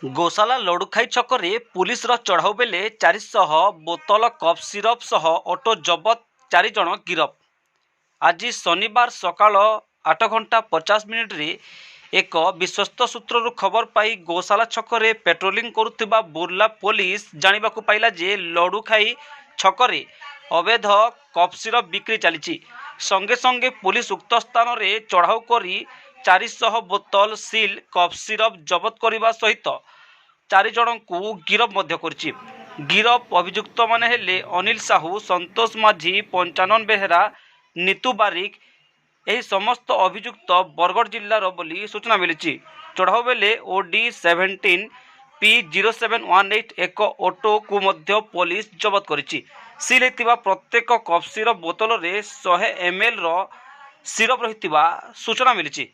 गोशाला लड़ुखाई छकरे पुलिस चढ़ाऊ बेले 400 बोतल कफ सिरप सह ऑटो जबत 4 जन गिरफ। आज शनिवार सकाल 8:50 रे एक विश्वस्त सूत्रु खबर पाई गोशाला छकरे पेट्रोलिंग करुवा बुर्ला पुलिस जानिबाकु पाइला जे लड़ुखाई छकरे अवैध कफ सिरप बिक्री चली। संगे संगे पुलिस उक्त स्थान में चढ़ाऊ करी 400 बोतल सिल कफ सिरप जबत करने सहित 4 जन को गिरफ कर। गिरफ अभियुक्त माने हेले अनिल साहू, संतोष माझी, पंचानन बेहेरा, नीतू बारिक। यही समस्त अभियुक्त बरगढ़ जिलार बोली सूचना मिली। चढ़ाऊ बेले OD 17 P0718 एक ऑटो को मध्य पुलिस जबत करिछि। सील होइतिबा प्रत्येक कफ सिरप बोतल रे 100 ml रो सिरप रहितिबा सूचना मिली।